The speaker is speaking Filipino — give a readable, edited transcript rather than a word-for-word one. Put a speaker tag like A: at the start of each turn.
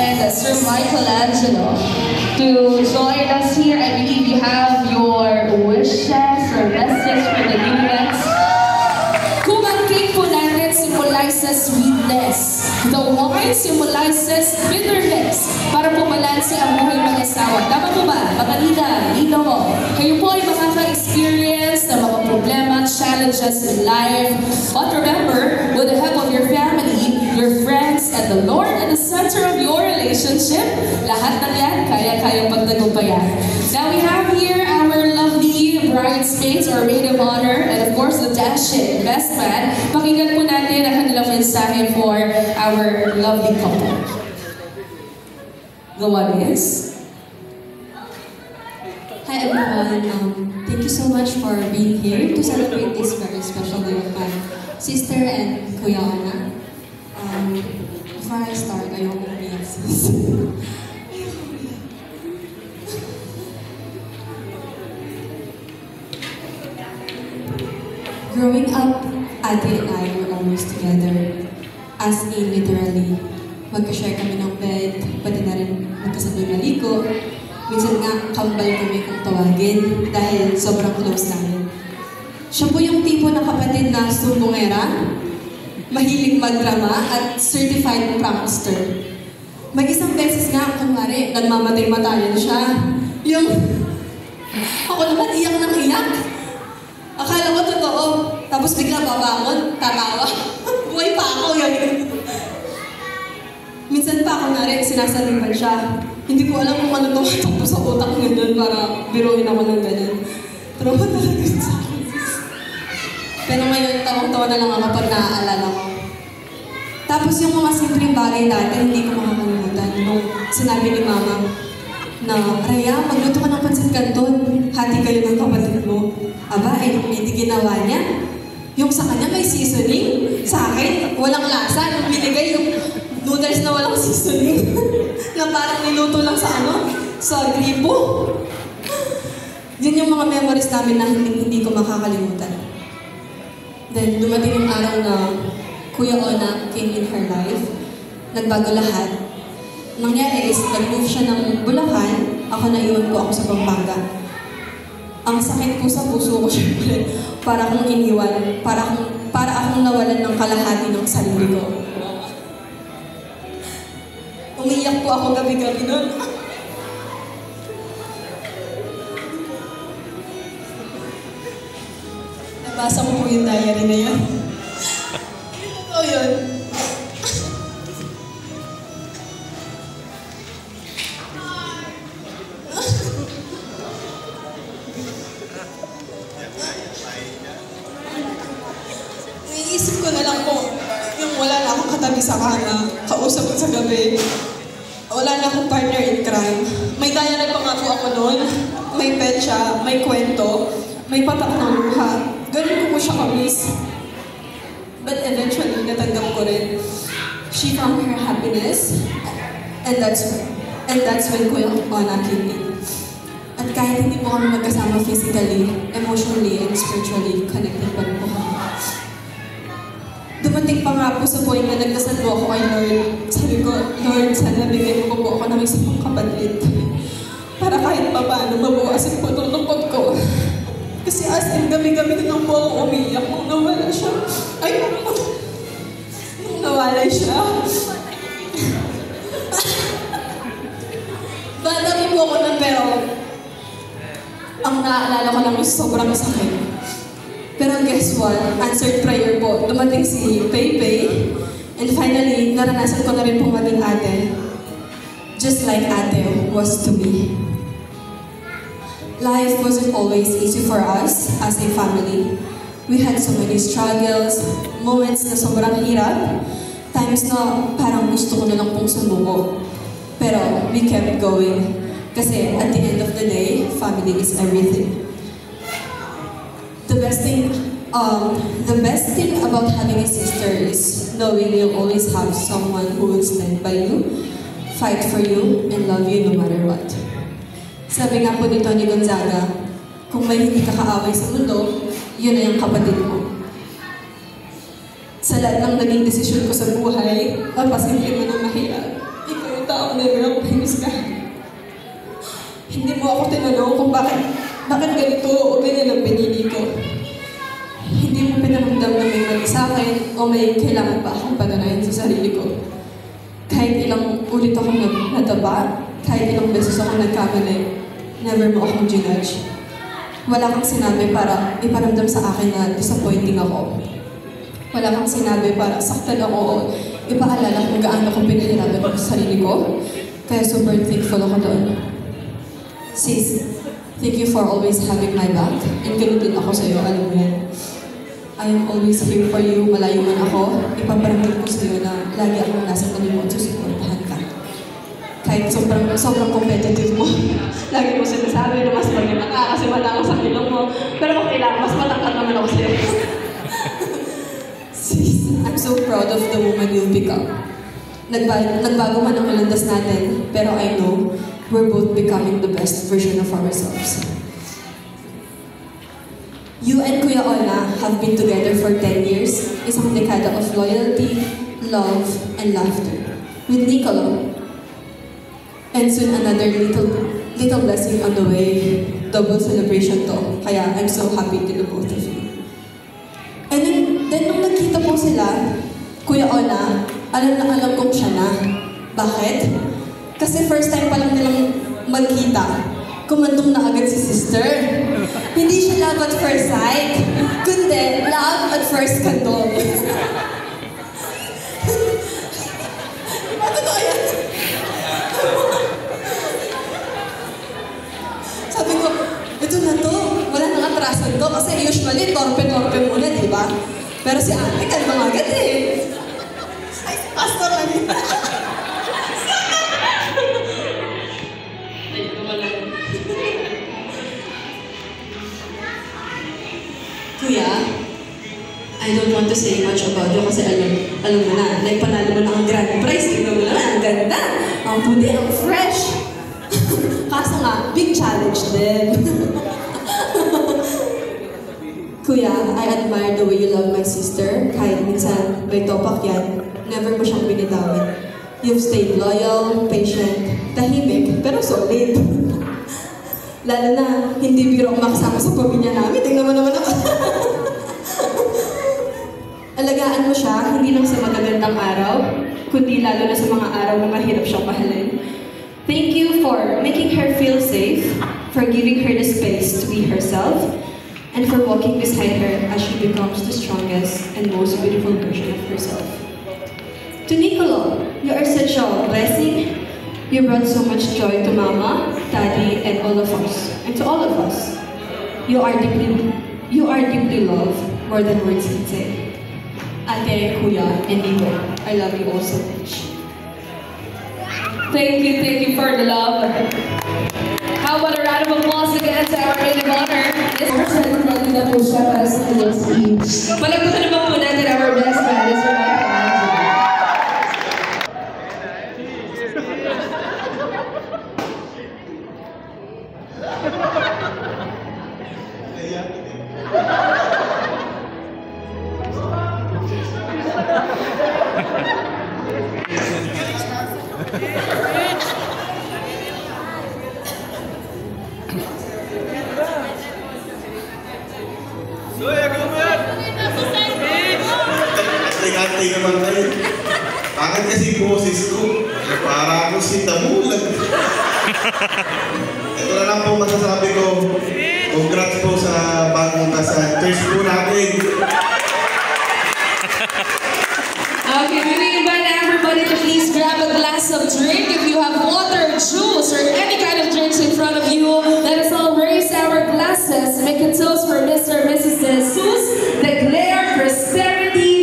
A: and Sir Michelangelo to join us here. I believe you have your wishes or message for the newlyweds.
B: Kung ang cake po natin symbolizes sweetness, the wine symbolizes bitterness, para po balanse ang buhay mag-asawa. Tama po ba? Magalina, dito mo. Kayo po ay makaka-experience ng mga problema, challenges in life. But remember, with the help of your family, your friends, and the Lord at the center of your relationship, lahat ng yan kaya-kayang pagtagumpayan. Now we have here our lovely bridesmaids or maid of honor, and of course the dashing best man. Pakinggan po natin ang kanilang mensahe for our lovely couple. The one is...
C: Hi everyone, thank you so much for being here to celebrate this very special day of my sister and Kuya Ana. Before I start, ayoko umiyak sis. Growing up, Ate and I were always together. As in, literally, magka-share kami ng bed, pati na rin magkasabay maligo. Minsan nga, kambal kami kung tawagin dahil sobrang close namin. Siya po yung tipo ng kapatid na sumbongera, mahilig magdrama at certified prankster. Mag-isang beses nga, kunwari, nagmamatay-matayan siya. Yung, ako naman iyak ng iyak. Akala ko totoo, tapos bigla babangon, tatawa. Buhay pa ako, yun. Minsan pa ako na rin, sinasalipan siya. Hindi ko alam kung ano tumatakbo sa utak niya doon para biruin ako ng ganyan. Trauma talaga yun sa akin. Pero ngayon, tawang-tawa na lang ako pag naaalala ko. Tapos yung mga simpleng bagay dati, hindi ko makakalimutan. Nung sinabi ni Mama na, Raya, magluto ka ng pansit canton. Hati kayo ng kapatid mo. Aba, ay hindi ginawa niya. Yung sa kanya may seasoning. Sa akin, walang lasa. Nung binigay yung noodles na walang seasoning. Na parang niluto lang sa sa gripo. Yun yung mga memories namin na hindi ko makakalimutan. Then, dumating yung araw na Kuya Ona came in her life. Nagbago lahat. Nangyari is, nag-move siya ng Bulacan. Ako naiwan ko ako sa Pampanga. Ang sakit po sa puso ko syempre. Para akong iniwan. Para akong nawalan ng kalahati ng sarili ko. Umiiyak po ako gabi-gabi nun. Nabasa ko po yung diary na yun. Ito yun. Naiisip ko na lang po, yung wala na akong katabi sa kama, kausap ko sa gabi. Wala na akong partner in crime. May diary pa nga po ako noon. May petsa, may kwento, may patak ng luha. Ganun ko po siya ka-miss. But eventually, natanggap ko rin. She found her happiness, and that's when Kuya Ona came in. At kahit hindi po kami magkasama physically, emotionally, and spiritually, connected pa rin po kami. Dumating pa nga po sa point na nagdasal po ako kay Lord. Sabi ko, Lord, sana bigyan mo po ako ng isang kapatid. Para kahit pa paano mabawasan po itong lungkot ko. Kasi as in, gabi-gabi na lang po ako umiyak nung nawala siya. Ay, nung nawala siya. Bata po ako nun, pero ang naaalala ko lang is sobrang masakit. Pero guess what? Answered prayer po. Dumating si Pepe. And finally, naranasan ko na rin pong maging ate. Just like ate was to me. Life wasn't always easy for us as a family. We had so many struggles, moments na sobrang hirap, times na parang gusto ko na lang pong sumuko. Pero we kept going. Kasi at the end of the day, family is everything. The best thing about having a sister is knowing you'll always have someone who will stand by you, fight for you, and love you no matter what. Sabi nga po ni Tony Gonzaga, kung may hindi ka kaaway sa mundo, yun na yung kapatid mo. Sa lahat ng naging desisyon ko sa buhay, papasimple mo na mahirap. Ikaw yung taong never ako pinusga. Hindi mo ako tinanong kung bakit ganito o ganyan ang pinili ko. Hindi mo pinaramdam na may mali sa akin o may kailangan pa akong pananayin sa sarili ko. Kahit ilang ulit ako nadaba, kahit ilang beses ako nagkamali, never mo akong ginudge. Wala kang sinabi para iparamdam sa akin na disappointing ako. Wala kang sinabi para saktan ako o ipaalala kung gaano ko pinahirapan ko sa sarili ko. Kaya super thankful ako doon. Sis, thank you for always having my back. And ganun din ako sa'yo, alam mo yan. I am always here for you, malayo man ako. Ipaparamdam ko sa'yo na lagi akong nasa tabi mo at susuportahan ka. Kahit sobrang competitive mo. Lagi mo sinasabi na mas maganda ka kasi wala ako sa kilong mo. Pero okay lang, mas matangkad naman ako sa'yo. Sis, I'm so proud of the woman you've become. Nagbago man ang landas natin, pero I know we're both becoming the best version of ourselves. You and Kuya Ona have been together for 10 years, isang dekada of loyalty, love, and laughter. With Nicolo. And soon another little blessing on the way. Double celebration to. Kaya I'm so happy to the both of you. And then nung nagkita po sila, Kuya Ona, alam kong siya na. Bakit? Kasi first time pa lang nilang magkita, kumandong na agad si sister. Hindi siya love at first sight, kundi love at first kandong. Diba totoo yan? Sabi ko, ito na to, wala nang atrasan to, kasi usually torpe-torpe muna, di ba? Pero si ate, kalma agad eh. Ay, pastor lang yun. Kuya, I don't want to say much about you kasi alam mo na, like panalo mo na ang grand prize, tingnan mo na, ang ganda, ang puti, ang fresh. Kaso nga, big challenge din. Kuya, I admire the way you love my sister, kahit minsan may topak yan, never mo siyang binitawin. You've stayed loyal, patient, tahimik, pero solid. Lalo na, hindi biro ang makasama sa pamilya namin. Tingnan mo naman ako. Alagaan mo siya, hindi lang sa magagandang araw, kundi lalo na sa mga araw na mahirap siyang mahalin. Thank you for making her feel safe, for giving her the space to be herself, and for walking beside her as she becomes the strongest and most beautiful version of herself. To Nicolo, you are such a blessing. You brought so much joy to Mama, Daddy, and all of us, and to all of us. You are deeply loved more than words can say. Ate, Kuya, and Nico, I love you all so much.
A: Thank you for the love. How about a round of applause again to our maid of honor? Ready na po siya para sa kanyang speech. Palagpasan naman po natin our best man, Mr. Michelangelo.
D: Antay naman kayo. Bakit kasi boses ko? Para ako si Tamulag. Ito na lang po masasabi ko. Congrats po sa bagong sa church po natin.
A: Okay, we invite everybody to please grab a glass of drink. If you have water, juice, or any kind of drinks in front of you, let us all raise our glasses. Make a toast for Mr. and Mrs. Jesus. Declare prosperity